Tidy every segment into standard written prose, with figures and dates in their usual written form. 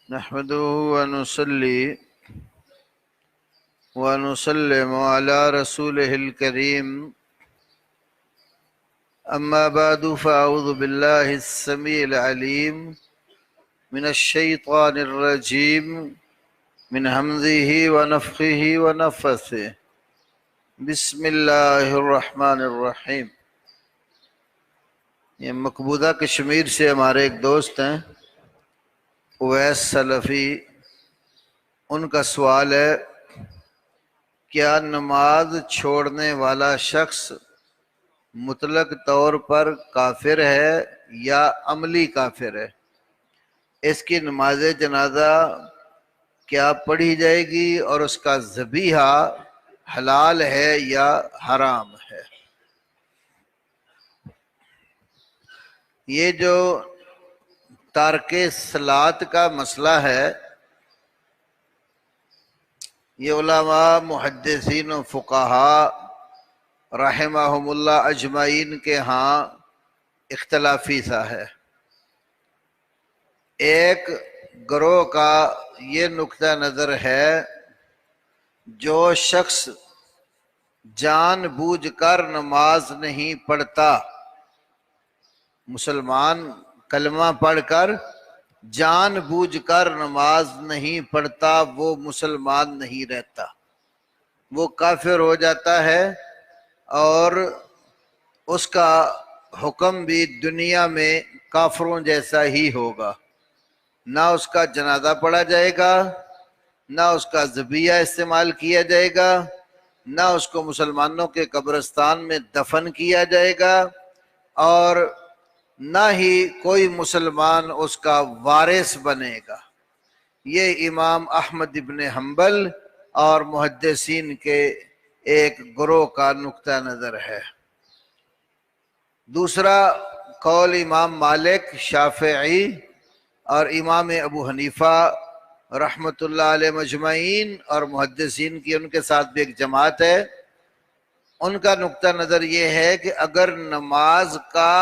نحمده ونصلي ونسلم على رسوله الكريم أما بعد فأعوذ بالله السميع العليم من الشيطان الرجيم من همزه ونفخه ونفثه بسم اللہ الرحمن الرحیم۔ یہ مقبوضہ کشمیر سے ہمارے ایک دوست ہیں اویس سلفی، ان کا سوال ہے کیا نماز چھوڑنے والا شخص مطلق طور پر کافر ہے یا عملی کافر ہے؟ اس کی نماز جنازہ کیا پڑھی جائے گی اور اس کا ذبیحہ حلال ہے یا حرام ہے؟ یہ جو تارک صلاۃ کا مسئلہ ہے، یہ علماء محدثین و فقہاء رحمہم اللہ اجمعین کے ہاں اختلافی سا ہے۔ ایک گروہ کا یہ نقطہ نظر ہے جو شخص جان بوجھ کر نماز نہیں پڑھتا، مسلمان کلمہ پڑھ کر جان بوجھ کر نماز نہیں پڑھتا، وہ مسلمان نہیں رہتا، وہ کافر ہو جاتا ہے اور اس کا حکم بھی دنیا میں کافروں جیسا ہی ہوگا۔ نہ اس کا جنازہ پڑھا جائے گا، نہ اس کا ذبیحہ استعمال کیا جائے گا، نہ اس کو مسلمانوں کے قبرستان میں دفن کیا جائے گا، اور نہ ہی کوئی مسلمان اس کا وارث بنے گا۔ یہ امام احمد ابن حنبل اور محدثین کے ایک گروہ کا نقطہ نظر ہے۔ دوسرا قول امام مالک، شافعی اور امام ابو حنیفہ رحمۃ اللہ علیہ مجمعین اور محدثین کی ان کے ساتھ بھی ایک جماعت ہے، ان کا نقطہ نظر یہ ہے کہ اگر نماز کا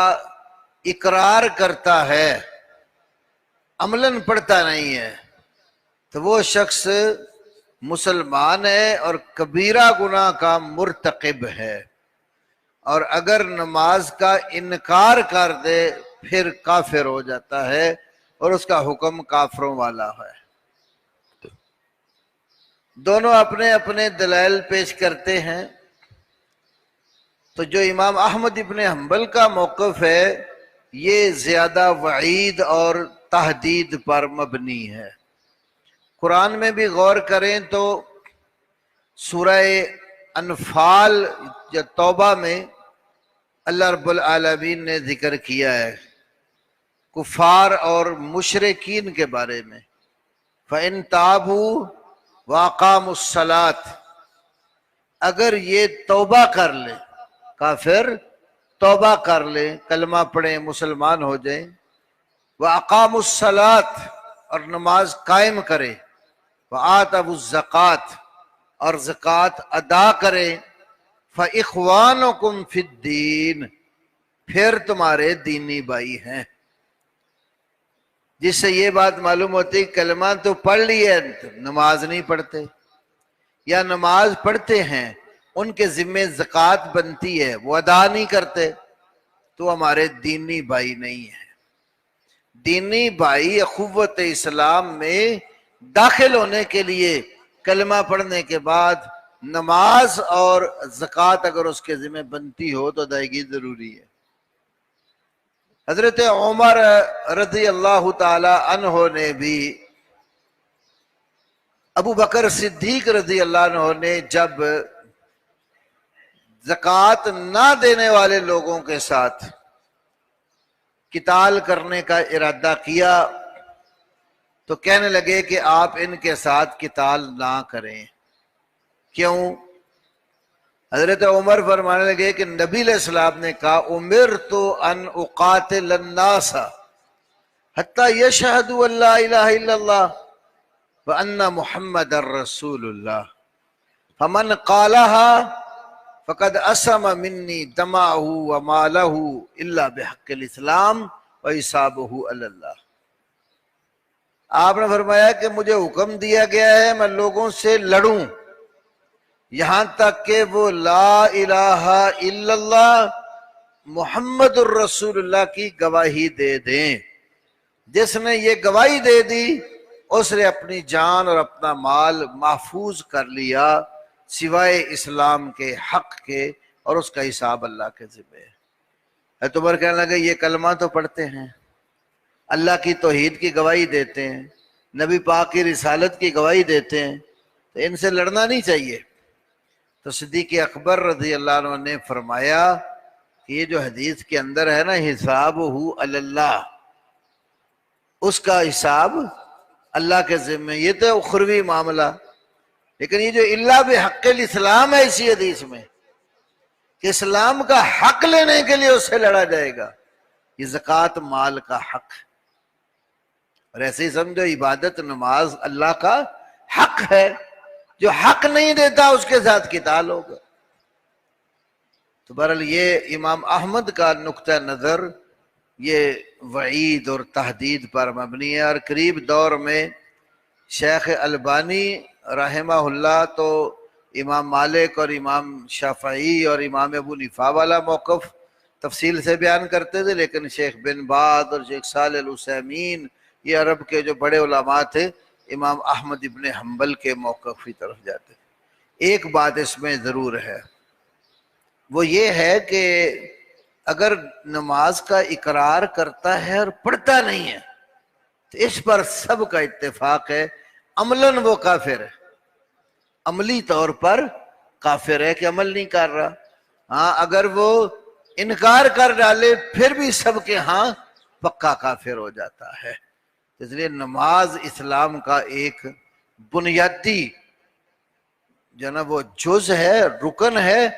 اقرار کرتا ہے، عملاً پڑھتا نہیں ہے، تو وہ شخص مسلمان ہے اور کبیرہ گناہ کا مرتکب ہے، اور اگر نماز کا انکار کر دے پھر کافر ہو جاتا ہے اور اس کا حکم کافروں والا ہے۔ دونوں اپنے اپنے دلائل پیش کرتے ہیں، تو جو امام احمد ابن حنبل کا موقف ہے یہ زیادہ وعید اور تحدید پر مبنی ہے۔ قرآن میں بھی غور کریں تو سورہ انفال یا توبہ میں اللہ رب العالمین نے ذکر کیا ہے کفار اور مشرکین کے بارے میں، فَإِن تَابُوا وَأَقَامُوا الصَّلَاةَ، اگر یہ توبہ کر لے، کافر توبہ کر لے، کلمہ پڑھیں، مسلمان ہو جائیں، وَأَقَامُوا الصَّلَاةَ، اور نماز قائم کرے، وَآتَوُا الزَّکَاةَ، اور زکوٰۃ ادا کرے، فَإِخْوَانُكُمْ فِي الدِّينِ، پھر تمہارے دینی بھائی ہیں۔ جس سے یہ بات معلوم ہوتی کلمہ تو پڑھ لی ہے، نماز نہیں پڑھتے، یا نماز پڑھتے ہیں ان کے ذمہ زکوٰۃ بنتی ہے وہ ادا نہیں کرتے، تو ہمارے دینی بھائی نہیں ہیں۔ دینی بھائی اخوت اسلام میں داخل ہونے کے لیے کلمہ پڑھنے کے بعد نماز اور زکوٰۃ اگر اس کے ذمہ بنتی ہو تو ادائیگی ضروری ہے۔ حضرت عمر رضی اللہ تعالی عنہ نے بھی ابو بکر صدیق رضی اللہ عنہ نے جب زکوٰۃ نہ دینے والے لوگوں کے ساتھ قتال کرنے کا ارادہ کیا تو کہنے لگے کہ آپ ان کے ساتھ قتال نہ کریں۔ کیوں؟ حضرت عمر فرمانے لگے کہ نبی علیہ السلام نے کہا امرت ان اقاتل الناس حتی یشہدوا ان لا الہ الا اللہ وان محمد رسول اللہ فمن قالها فقد اسم منی دماءہ ومالہ الا بحق الاسلام وحسابہ علی اللہ۔ آپ نے فرمایا کہ مجھے حکم دیا گیا ہے میں لوگوں سے لڑوں یہاں تک کہ وہ لا الہ الا اللہ محمد الرسول اللہ کی گواہی دے دیں۔ جس نے یہ گواہی دے دی اس نے اپنی جان اور اپنا مال محفوظ کر لیا سوائے اسلام کے حق کے، اور اس کا حساب اللہ کے ذمہ ہے۔ تو عمر کہنے لگے یہ کلمہ تو پڑھتے ہیں، اللہ کی توحید کی گواہی دیتے ہیں، نبی پاک کی رسالت کی گواہی دیتے ہیں، تو ان سے لڑنا نہیں چاہیے۔ تو صدیق اکبر رضی اللہ عنہ نے فرمایا کہ یہ جو حدیث کے اندر ہے نا حسابہ علی اللہ، اس کا حساب اللہ کے ذمہ، یہ تو اخروی معاملہ، لیکن یہ جو اللہ بحق الاسلام ہے اسی حدیث میں کہ اسلام کا حق لینے کے لیے اس سے لڑا جائے گا، یہ زکوٰۃ مال کا حق ہے۔ اور ایسے ہی سمجھو عبادت نماز اللہ کا حق ہے، جو حق نہیں دیتا اس کے ساتھ قتال ہوگا۔ تو بہرحال یہ امام احمد کا نقطہ نظر یہ وعید اور تحدید پر مبنی ہے، اور قریب دور میں شیخ البانی رحمہ اللہ تو امام مالک اور امام شافعی اور امام ابو حنیفہ والا موقف تفصیل سے بیان کرتے تھے، لیکن شیخ بن باز اور شیخ صالح العثیمین یہ عرب کے جو بڑے علماء تھے امام احمد ابن حنبل کے موقف کی طرف جاتے تھے۔ ایک بات اس میں ضرور ہے، وہ یہ ہے کہ اگر نماز کا اقرار کرتا ہے اور پڑھتا نہیں ہے تو اس پر سب کا اتفاق ہے عملاً وہ کافر ہے، عملی طور پر کافر ہے کہ عمل نہیں کر رہا۔ ہاں اگر وہ انکار کر ڈالے پھر بھی سب کے ہاں پکا کافر ہو جاتا ہے۔ اس لیے نماز اسلام کا ایک بنیادی جو نا وہ جز ہے، رکن ہے،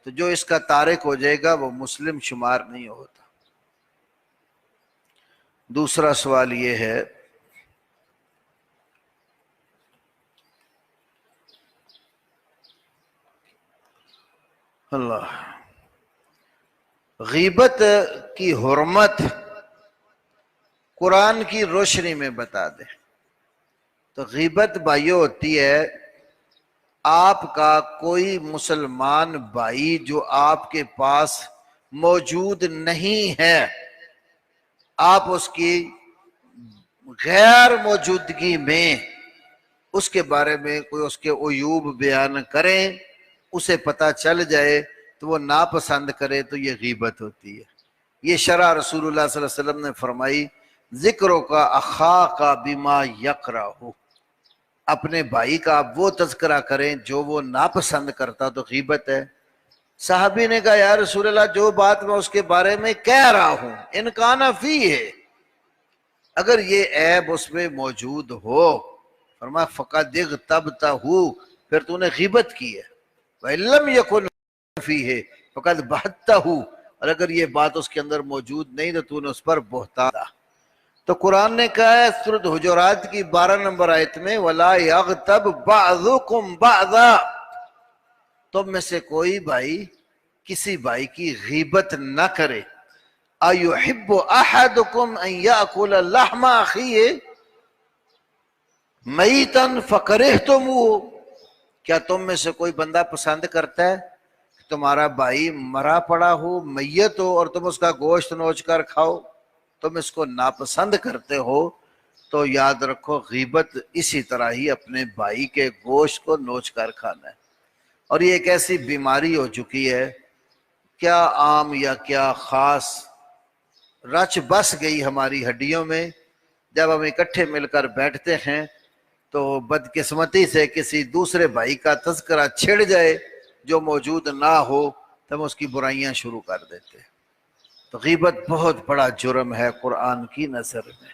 تو جو اس کا تارک ہو جائے گا وہ مسلم شمار نہیں ہوتا۔ دوسرا سوال یہ ہے اللہ غیبت کی حرمت قرآن کی روشنی میں بتا دیں۔ تو غیبت بھائیو ہوتی ہے آپ کا کوئی مسلمان بھائی جو آپ کے پاس موجود نہیں ہے، آپ اس کی غیر موجودگی میں اس کے بارے میں کوئی اس کے عیوب بیان کریں، اسے پتہ چل جائے تو وہ ناپسند کرے، تو یہ غیبت ہوتی ہے۔ یہ شرع رسول اللہ صلی اللہ علیہ وسلم نے فرمائی ذکروں کا اخا کا بما یکرہ، اپنے بھائی کا آپ وہ تذکرہ کریں جو وہ ناپسند کرتا تو غیبت ہے۔ صحابی نے کہا یا رسول اللہ جو بات میں اس کے بارے میں کہہ رہا ہوں ان کان فیہ، اگر یہ عیب اس میں موجود ہو، فرمایا فقد اغتبتہ، پھر تو نے غیبت کی ہے، وَإِن لَمْ يَكُنْ فِيهِ فقد بہتہ، اور اگر یہ بات اس کے اندر موجود نہیں تو نے اس پر بہتان دا۔ تو قرآن نے کہا ہے سورۃ حجرات کی 12 نمبر آیت میں وَلَا يَغْتَبْ بَعْضُكُمْ بَعْضًا، تم میں سے کوئی بھائی کسی بھائی کی غیبت نہ کرے۔ أَيُحِبُّ أَحَدُكُمْ أَن يَأْكُلَ لَحْمَ أَخِيهِ مَيْتًا فَكَرِهْتُمُوهُ، کیا تم میں سے کوئی بندہ پسند کرتا ہے کہ تمہارا بھائی مرا پڑا ہو، میت ہو، اور تم اس کا گوشت نوچ کر کھاؤ؟ تم اس کو ناپسند کرتے ہو تو یاد رکھو غیبت اسی طرح ہی اپنے بھائی کے گوشت کو نوچ کر کھانا ہے۔ اور یہ ایک ایسی بیماری ہو چکی ہے، کیا عام یا کیا خاص، رچ بس گئی ہماری ہڈیوں میں۔ جب ہم اکٹھے مل کر بیٹھتے ہیں تو بدقسمتی سے کسی دوسرے بھائی کا تذکرہ چھڑ جائے جو موجود نہ ہو تو ہم اس کی برائیاں شروع کر دیتے ہیں۔ تو غیبت بہت بڑا جرم ہے قرآن کی نظر میں۔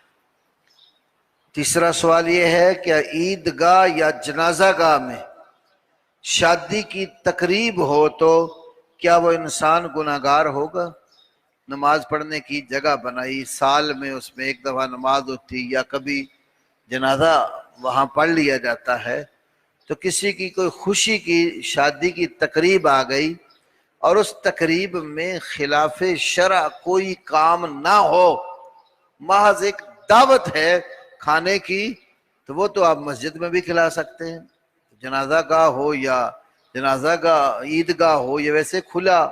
تیسرا سوال یہ ہے کیا عیدگاہ یا جنازہ گاہ میں شادی کی تقریب ہو تو کیا وہ انسان گناہگار ہوگا؟ نماز پڑھنے کی جگہ بنائی، سال میں اس میں ایک دفعہ نماز ہوتی یا کبھی جنازہ وہاں پڑھ لیا جاتا ہے، تو کسی کی کوئی خوشی کی شادی کی تقریب آ گئی اور اس تقریب میں خلاف شرع کوئی کام نہ ہو، محض ایک دعوت ہے کھانے کی تو وہ تو آپ مسجد میں بھی کھلا سکتے ہیں، جنازہ گاہ ہو یا جنازہ گاہ عیدگاہ ہو یا ویسے کھلا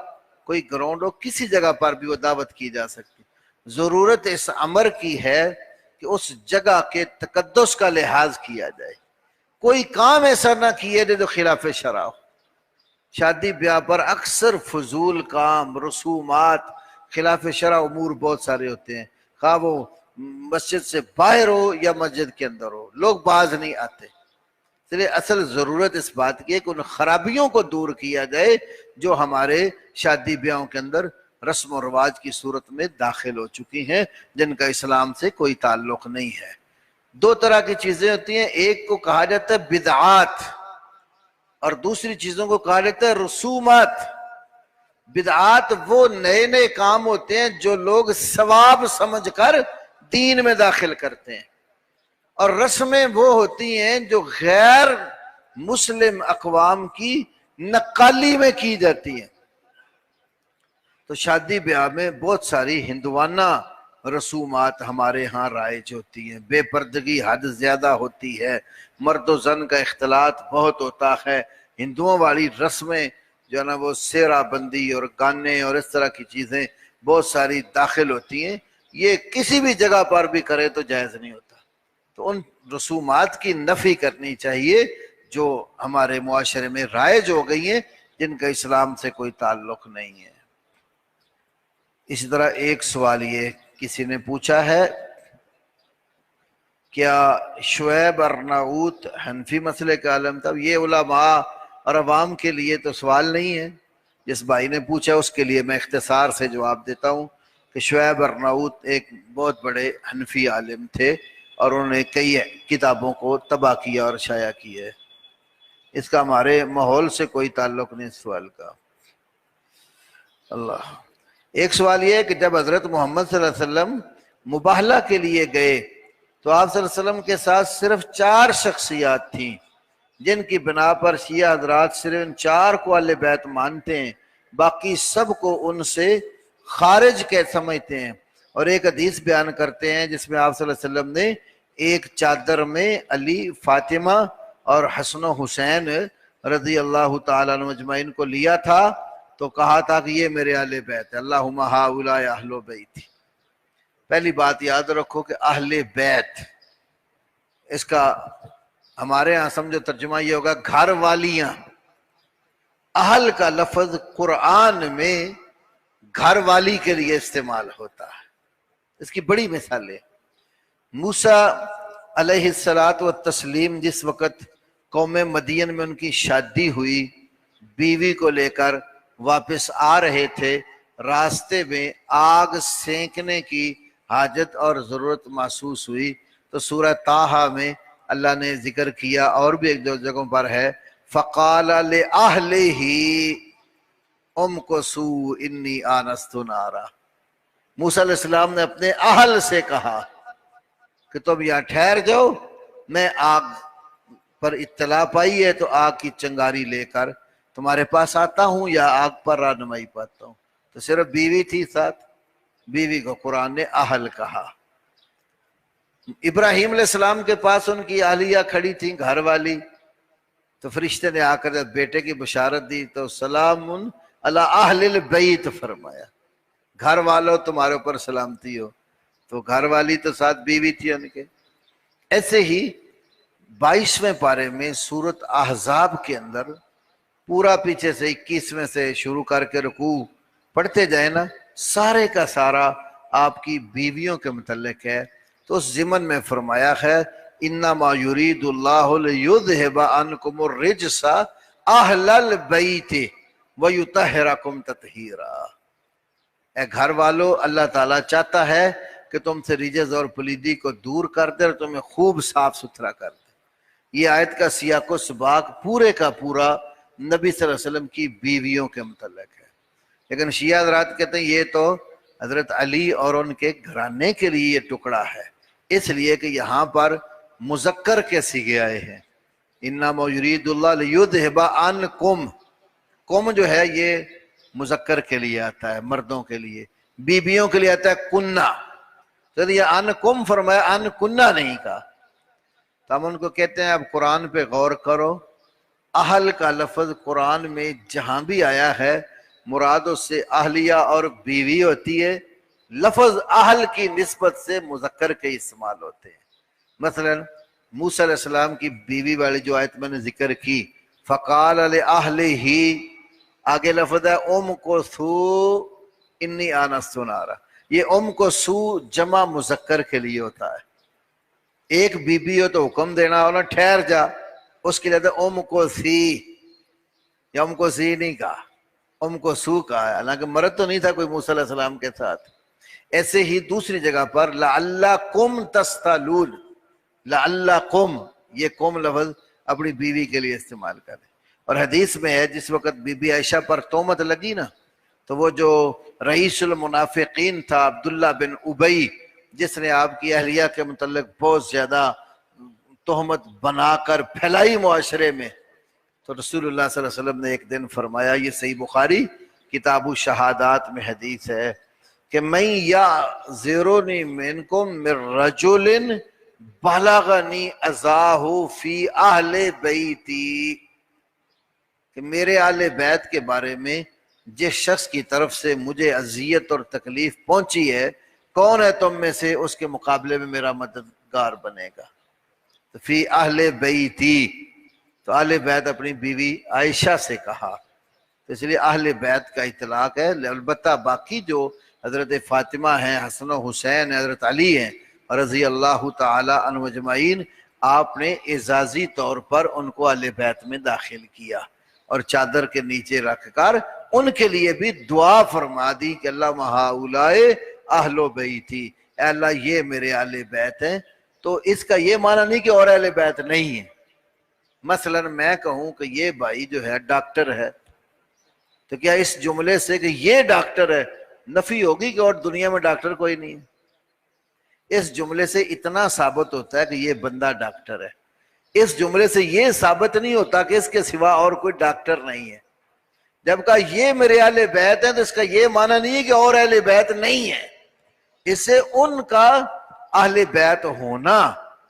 کوئی گراؤنڈ ہو، کسی جگہ پر بھی وہ دعوت کی جا سکتی۔ ضرورت اس امر کی ہے کہ اس جگہ کے تقدس کا لحاظ کیا جائے، کوئی کام ایسا نہ کیے جو خلاف شرع ہو۔ شادی بیاہ پر اکثر فضول کام، رسومات، خلاف شرع امور بہت سارے ہوتے ہیں، خواہ وہ مسجد سے باہر ہو یا مسجد کے اندر ہو، لوگ باز نہیں آتے۔ اس لیے اصل ضرورت اس بات کی ہے کہ ان خرابیوں کو دور کیا جائے جو ہمارے شادی بیاہوں کے اندر رسم و رواج کی صورت میں داخل ہو چکی ہیں، جن کا اسلام سے کوئی تعلق نہیں ہے۔ دو طرح کی چیزیں ہوتی ہیں، ایک کو کہا جاتا ہے بدعات اور دوسری چیزوں کو کہا جاتا ہے رسومات۔ بدعات وہ نئے نئے کام ہوتے ہیں جو لوگ ثواب سمجھ کر دین میں داخل کرتے ہیں، اور رسمیں وہ ہوتی ہیں جو غیر مسلم اقوام کی نقالی میں کی جاتی ہیں۔ تو شادی بیاہ میں بہت ساری ہندوانہ رسومات ہمارے ہاں رائج ہوتی ہیں، بے پردگی حد زیادہ ہوتی ہے، مرد و زن کا اختلاط بہت ہوتا ہے، ہندوؤں والی رسمیں جو ہے نا وہ سیرا بندی اور گانے اور اس طرح کی چیزیں بہت ساری داخل ہوتی ہیں، یہ کسی بھی جگہ پر بھی کرے تو جائز نہیں ہوتا۔ تو ان رسومات کی نفی کرنی چاہیے جو ہمارے معاشرے میں رائج ہو گئی ہیں، جن کا اسلام سے کوئی تعلق نہیں ہے۔ اسی طرح ایک سوال یہ کسی نے پوچھا ہے، کیا شعیب ارناؤت حنفی مسئلے کا عالم تھا؟ یہ علماء اور عوام کے لیے تو سوال نہیں ہے، جس بھائی نے پوچھا اس کے لیے میں اختصار سے جواب دیتا ہوں کہ شعیب ارناؤت ایک بہت بڑے حنفی عالم تھے اور انہوں نے کئی کتابوں کو تباہ کیا اور شائع کیا ہے، اس کا ہمارے ماحول سے کوئی تعلق نہیں اس سوال کا۔ اللہ۔ ایک سوال یہ ہے کہ جب حضرت محمد صلی اللہ علیہ وسلم مباہلہ کے لیے گئے تو آپ صلی اللہ علیہ وسلم کے ساتھ صرف 4 شخصیات تھیں، جن کی بنا پر شیعہ حضرات صرف ان 4 کو اہل بیت مانتے ہیں، باقی سب کو ان سے خارج کے سمجھتے ہیں۔ اور ایک حدیث بیان کرتے ہیں جس میں آپ صلی اللہ علیہ وسلم نے ایک چادر میں علی، فاطمہ اور حسن و حسین رضی اللہ تعالیٰ عنہ اجمعین کو لیا تھا تو کہا تھا کہ یہ میرے اہل بیت ہے، اللہم ہؤلاء اہل بیت۔ پہلی بات یاد رکھو کہ اہل بیت، اس کا ہمارے ہاں سمجھو ترجمہ یہ ہوگا گھر والیاں۔ اہل کا لفظ قرآن میں گھر والی کے لیے استعمال ہوتا ہے، اس کی بڑی مثالیں۔ موسیٰ علیہ الصلاۃ والتسلیم جس وقت قوم مدین میں ان کی شادی ہوئی، بیوی کو لے کر واپس آ رہے تھے، راستے میں آگ سینکنے کی حاجت اور ضرورت محسوس ہوئی تو سورہ طٰہٰ میں اللہ نے ذکر کیا، اور بھی ایک دو جگہوں پر ہے، فَقَالَ لِأَهْلِهِ امْكُثُوا إِنِّي آنَسْتُ نَارًا۔ موسیٰ علیہ السلام نے اپنے اہل سے کہا کہ تم یہاں ٹھہر جاؤ، میں آگ پر اطلاع پائی ہے تو آگ کی چنگاری لے کر تمہارے پاس آتا ہوں یا آگ پر رہنمائی پاتا ہوں۔ تو صرف بیوی تھی ساتھ، بیوی کو قرآن نے اہل کہا۔ ابراہیم علیہ السلام کے پاس ان کی اہلیہ کھڑی تھیں، گھر والی، تو فرشتے نے آ کر جب بیٹے کی بشارت دی تو سلام علی اہل البیت فرمایا، گھر والوں تمہارے اوپر سلامتی ہو۔ تو گھر والی تو ساتھ بیوی تھی ان کے۔ ایسے ہی 22ویں پارے میں سورۃ احزاب کے اندر پورا پیچھے سے 21ویں سے شروع کر کے رکوع پڑھتے جائیں نا، سارے کا سارا آپ کی بیویوں کے متعلق ہے۔ تو اس ضمن میں فرمایا ہے انما یرید اللہ لیذھب عنکم الرجس اہل البیت ویطہرکم تطہیرا۔ اے گھر والو، اللہ تعالیٰ چاہتا ہے کہ تم سے رجز اور پلیدی کو دور کر دے اور تمہیں خوب صاف ستھرا کر دے۔ یہ آیت کا سیاق و سباق پورے کا پورا نبی صلی اللہ علیہ وسلم کی بیویوں کے متعلق ہے، لیکن شیعہ حضرات کہتے ہیں یہ تو حضرت علی اور ان کے گھرانے کے لیے یہ ٹکڑا ہے، اس لیے کہ یہاں پر مذکر کے صیغے آئے ہیں، انما یرید اللہ لیذھب عنکم، قم جو ہے یہ مذکر کے لیے آتا ہے، مردوں کے لیے، بیویوں کے لیے آتا ہے کنہ۔ تو یہ ان کم فرمایا، ان کنہ نہیں کہا۔ تو ہم ان کو کہتے ہیں اب قرآن پہ غور کرو، اہل کا لفظ قرآن میں جہاں بھی آیا ہے مراد اس سے اہلیہ اور بیوی ہوتی ہے، لفظ اہل کی نسبت سے مذکر کے استعمال ہوتے ہیں۔ مثلا موسیٰ علیہ السلام کی بیوی والی جو آیت میں نے ذکر کی، فقال لأہلہ، آگے لفظ ہے ام کو سو انی آنست نارا، یہ ام کو سو جمع مذکر کے لیے ہوتا ہے۔ ایک بی بی ہو تو حکم دینا ہونا ٹھہر جا، اس کے لیے ام کو سی، یا ام کو سی نہیں کہا، ام کو سو کہا ہے، حالانکہ مرد تو نہیں تھا کوئی موسیٰ علیہ السلام کے ساتھ۔ ایسے ہی دوسری جگہ پر لعلکم تستلون، لعلکم، یہ قوم لفظ اپنی بیوی کے لیے استعمال کریں۔ اور حدیث میں ہے جس وقت بی بی عائشہ پر تہمت لگی نا، تو وہ جو رئیس المنافقین تھا عبداللہ بن ابی، جس نے آپ کی اہلیہ کے متعلق بہت زیادہ تہمت بنا کر پھیلائی معاشرے میں، تو رسول اللہ صلی اللہ علیہ وسلم نے ایک دن فرمایا، یہ صحیح بخاری کتاب الشہادات میں حدیث ہے کہ من یعذرنی منکم من رجل بلغنی اذاہ فی اہل بیتی، کہ میرے اہل بیت کے بارے میں جس شخص کی طرف سے مجھے اذیت اور تکلیف پہنچی ہے، کون ہے تم میں سے اس کے مقابلے میں میرا مددگار بنے گا؟ تو فی اہل بیتی، تو اہل بیت اپنی بیوی عائشہ سے کہا، تو اس لیے اہل بیت کا اطلاق ہے۔ البتہ باقی جو حضرت فاطمہ ہیں، حسن و حسین ہیں، حضرت علی ہیں رضی اللہ تعالی عنہ اجمعین، آپ نے اعزازی طور پر ان کو اہل بیت میں داخل کیا اور چادر کے نیچے رکھ کر ان کے لیے بھی دعا فرما دی کہ اللہم ہؤلاء اہل بیتی، اے اللہ یہ میرے اہل بیت ہیں۔ تو اس کا یہ معنی نہیں کہ اور اہل بیت نہیں ہیں۔ مثلا میں کہوں کہ یہ بھائی جو ہے ڈاکٹر ہے، تو کیا اس جملے سے کہ یہ ڈاکٹر ہے نفی ہوگی کہ اور دنیا میں ڈاکٹر کوئی نہیں ہے؟ اس جملے سے اتنا ثابت ہوتا ہے کہ یہ بندہ ڈاکٹر ہے۔ اس جملے سے یہ ثابت نہیں ہوتا کہ اس کے سوا اور کوئی ڈاکٹر نہیں ہے۔ جب کہا یہ میرے اہل بیت ہیں تو اس کا یہ معنی نہیں ہے کہ اور اہل بیت نہیں ہے، اس سے ان کا اہل بیت ہونا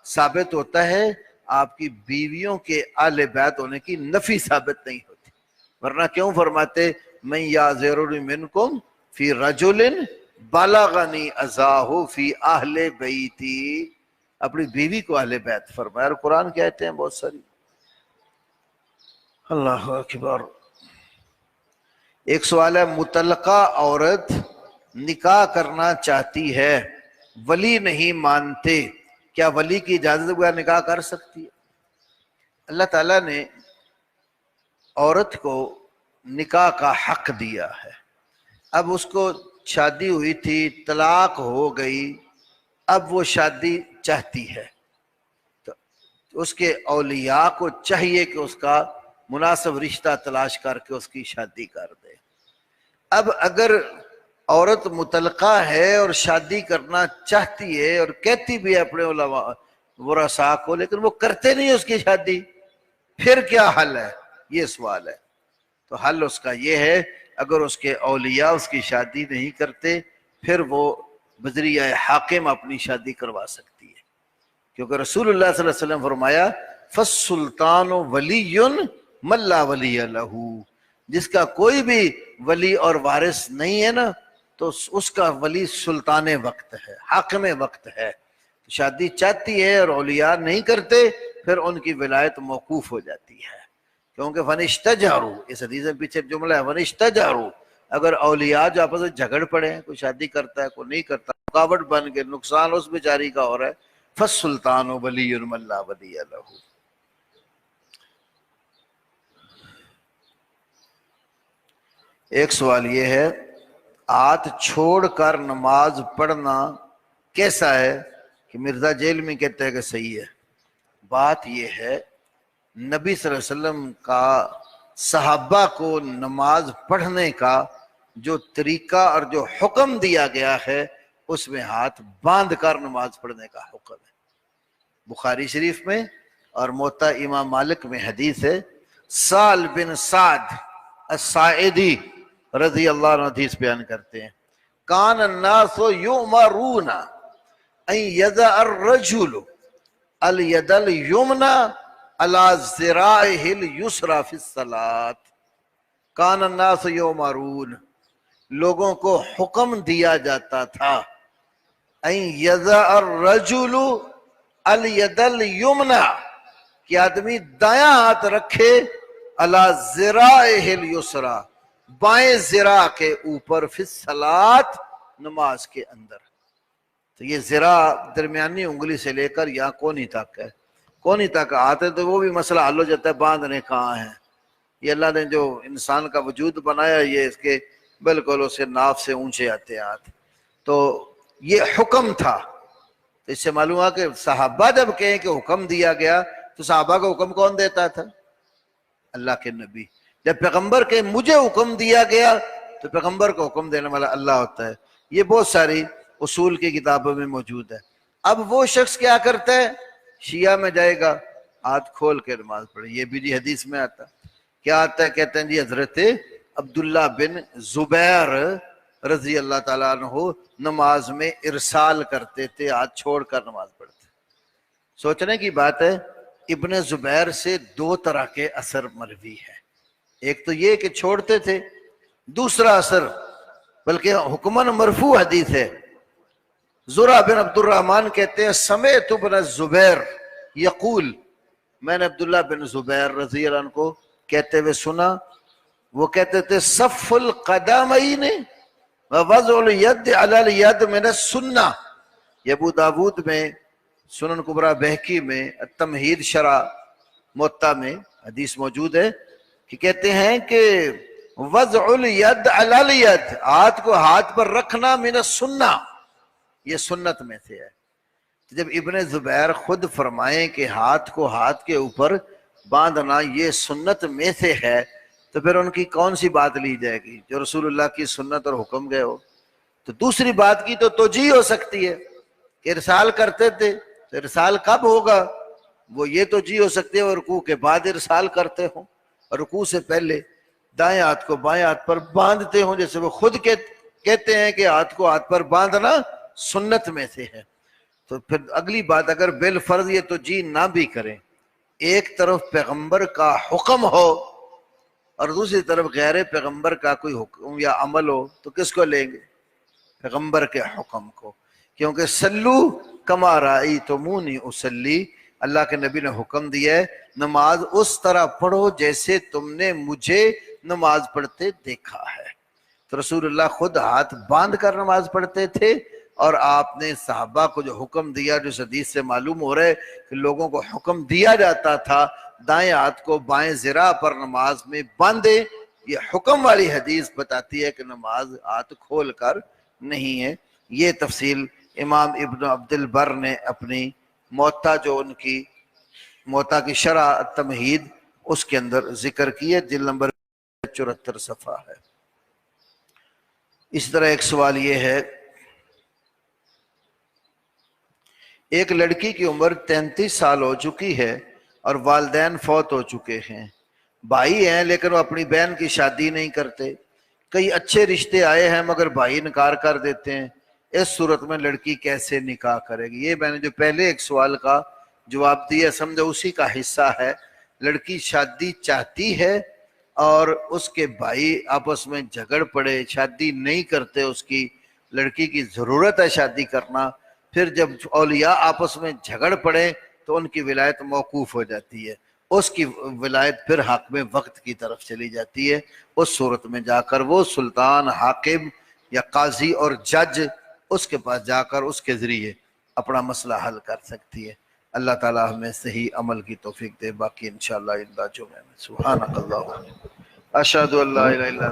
ثابت ہوتا ہے، آپ کی بیویوں کے اہل بیت ہونے کی نفی ثابت نہیں ہوتی۔ ورنہ کیوں فرماتے من یعذرنی منکم فی رجل بلغنی اذاہ فی اہل بیتی، اپنی بیوی کو اہل بیت فرمایا، اور قرآن کہتے ہیں بہت ساری۔ اللہ اکبر۔ ایک سوال ہے، مطلقہ عورت نکاح کرنا چاہتی ہے، ولی نہیں مانتے، کیا ولی کی اجازت بغیر نکاح کر سکتی ہے؟ اللہ تعالیٰ نے عورت کو نکاح کا حق دیا ہے۔ اب اس کو شادی ہوئی تھی، طلاق ہو گئی، اب وہ شادی چاہتی ہے، تو اس کے اولیاء کو چاہیے کہ اس کا مناسب رشتہ تلاش کر کے اس کی شادی کر دے۔ اب اگر عورت مطلقہ ہے اور شادی کرنا چاہتی ہے اور کہتی بھی ہے اپنے علماء ورثاء کو، لیکن وہ کرتے نہیں اس کی شادی، پھر کیا حل ہے؟ یہ سوال ہے۔ تو حل اس کا یہ ہے، اگر اس کے اولیاء اس کی شادی نہیں کرتے، پھر وہ بذریعہ حاکم اپنی شادی کروا سکتی ہے، کیونکہ رسول اللہ صلی اللہ علیہ وسلم فرمایا فالسلطان ولی من لا ولی لہ، جس کا کوئی بھی ولی اور وارث نہیں ہے نا، تو اس کا ولی سلطان وقت ہے، حاکم وقت ہے۔ شادی چاہتی ہے اور اولیاء نہیں کرتے، پھر ان کی ولایت موقوف ہو جاتی ہے، کیونکہ فنشتجارو، اس حدیث میں پیچھے جملہ ہے فنشتجارو، اگر اولیاء جو آپس میں جھگڑ پڑے ہیں، کوئی شادی کرتا ہے کوئی نہیں کرتا، رکاوٹ بن کے نقصان اس بیچاری کا ہو رہا ہے، فالسلطان ولی من لا ولی لہ۔ ایک سوال یہ ہے، ہاتھ چھوڑ کر نماز پڑھنا کیسا ہے؟ کہ مرزا جیل میں کہتے ہیں کہ صحیح ہے۔ بات یہ ہے، نبی صلی اللہ علیہ وسلم کا صحابہ کو نماز پڑھنے کا جو طریقہ اور جو حکم دیا گیا ہے، اس میں ہاتھ باندھ کر نماز پڑھنے کا حکم ہے۔ بخاری شریف میں اور موطا امام مالک میں حدیث ہے، سال بن سعد الساعدی رضی اللہ عنہ حدیث بیان کرتے ہیں، کان الناس یؤمرون ان یضع الرجل الید الیمنی علی ذراعہ الیسری فی الصلاۃ کان الناس یؤمرون، لوگوں کو حکم دیا جاتا تھا ان یضع الرجل الید الیمنی کہ آدمی دایاں ہاتھ رکھے علی ذراعہ الیسری، بائیں ذراع کے اوپر، فی الصلاۃ نماز کے اندر۔ تو یہ ذراع درمیانی انگلی سے لے کر یہاں کونی تک ہے، کونی تک آتے تو وہ بھی مسئلہ حل ہو جاتا ہے باندھنے کہاں ہیں۔ یہ اللہ نے جو انسان کا وجود بنایا یہ اس کے بالکل اسے ناف سے اونچے آتے ہیں ہاتھ، تو یہ حکم تھا۔ تو اس سے معلوم ہوا کہ صحابہ جب کہیں کہ حکم دیا گیا تو صحابہ کا حکم کون دیتا تھا؟ اللہ کے نبی۔ جب پیغمبر کے مجھے حکم دیا گیا تو پیغمبر کو حکم دینے والا اللہ ہوتا ہے۔ یہ بہت ساری اصول کی کتابوں میں موجود ہے۔ اب وہ شخص کیا کرتا ہے؟ شیعہ میں جائے گا، ہاتھ کھول کے نماز پڑھے، یہ بھی جی حدیث میں آتا کیا آتا ہے؟ کہتے ہیں جی حضرت عبداللہ بن زبیر رضی اللہ تعالیٰ عنہ نماز میں ارسال کرتے تھے، ہاتھ چھوڑ کر نماز پڑھتے۔ سوچنے کی بات ہے، ابن زبیر سے دو طرح کے اثر مروی ہے، ایک تو یہ کہ چھوڑتے تھے، دوسرا اثر بلکہ حکماً مرفوع حدیث ہے۔ زرع بن عبد الرحمن کہتے ہیں سمعت ابن الزبیر یقول، میں نے عبداللہ بن زبیر رضی اللہ عنہ کو کہتے ہوئے سنا، وہ کہتے تھے صف القدمین ووضع الید علی الید من السنہ۔ یہ ابو داود میں، سنن کبریٰ بہقی میں، التمہید شرح موطا میں حدیث موجود ہے کہ کہتے ہیں کہ وضع الید علی الید، ہاتھ کو ہاتھ پر رکھنا من السنہ، یہ سنت میں سے ہے۔ جب ابن زبیر خود فرمائیں کہ ہاتھ کو ہاتھ کے اوپر باندھنا یہ سنت میں سے ہے، تو پھر ان کی کون سی بات لی جائے گی جو رسول اللہ کی سنت اور حکم گئے ہو؟ تو دوسری بات کی تو توجیہ ہو سکتی ہے کہ ارسال کرتے تھے، تو ارسال کب ہوگا؟ وہ یہ توجیہ ہو سکتی ہے وہ رکوع کے بعد ارسال کرتے ہوں، اور رکوع سے پہلے دائیں ہاتھ کو بائیں ہاتھ پر باندھتے ہوں، جیسے وہ خود کہتے ہیں کہ ہاتھ کو ہاتھ پر باندھنا سنت میں سے ہے۔ تو پھر اگلی بات، اگر بالفرض یہ توجیہ نہ بھی کریں، ایک طرف پیغمبر کا حکم ہو اور دوسری طرف غیر پیغمبر کا کوئی حکم یا عمل ہو، تو کس کو لیں گے؟ پیغمبر کے حکم کو، کیونکہ سلو کما رأیتمونی اصلی، اللہ کے نبی نے حکم دیا ہے نماز اس طرح پڑھو جیسے تم نے مجھے نماز پڑھتے دیکھا ہے۔ تو رسول اللہ خود ہاتھ باندھ کر نماز پڑھتے تھے، اور آپ نے صحابہ کو جو حکم دیا، جو حدیث سے معلوم ہو رہا ہے کہ لوگوں کو حکم دیا جاتا تھا دائیں ہاتھ کو بائیں ذراع پر نماز میں باندھے، یہ حکم والی حدیث بتاتی ہے کہ نماز ہاتھ کھول کر نہیں ہے۔ یہ تفصیل امام ابن عبد البر نے اپنی موطا، جو ان کی موطا کی شرح التمہید، اس کے اندر ذکر کی ہے، جلد نمبر 74 صفحہ ہے۔ اس طرح ایک سوال یہ ہے، ایک لڑکی کی عمر 33 سال ہو چکی ہے اور والدین فوت ہو چکے ہیں، بھائی ہیں لیکن وہ اپنی بہن کی شادی نہیں کرتے، کئی اچھے رشتے آئے ہیں مگر بھائی انکار کر دیتے ہیں، اس صورت میں لڑکی کیسے نکاح کرے گی؟ یہ میں نے جو پہلے ایک سوال کا جواب دیا سمجھو اسی کا حصہ ہے۔ لڑکی شادی چاہتی ہے اور اس کے بھائی آپس میں جھگڑ پڑے، شادی نہیں کرتے، اس کی لڑکی کی ضرورت ہے شادی کرنا، پھر جب اولیاء آپس میں جھگڑ پڑے تو ان کی ولایت موقوف ہو جاتی ہے، اس کی ولایت پھر حاکم وقت کی طرف چلی جاتی ہے۔ اس صورت میں جا کر وہ سلطان، حاکم یا قاضی اور جج، اس کے پاس جا کر اس کے ذریعے اپنا مسئلہ حل کر سکتی ہے۔ اللہ تعالیٰ ہمیں صحیح عمل کی توفیق دے۔ باقی انشاءاللہ آئندہ جمعے میں۔ سبحانک اللہم اشہد ان لا الہ الا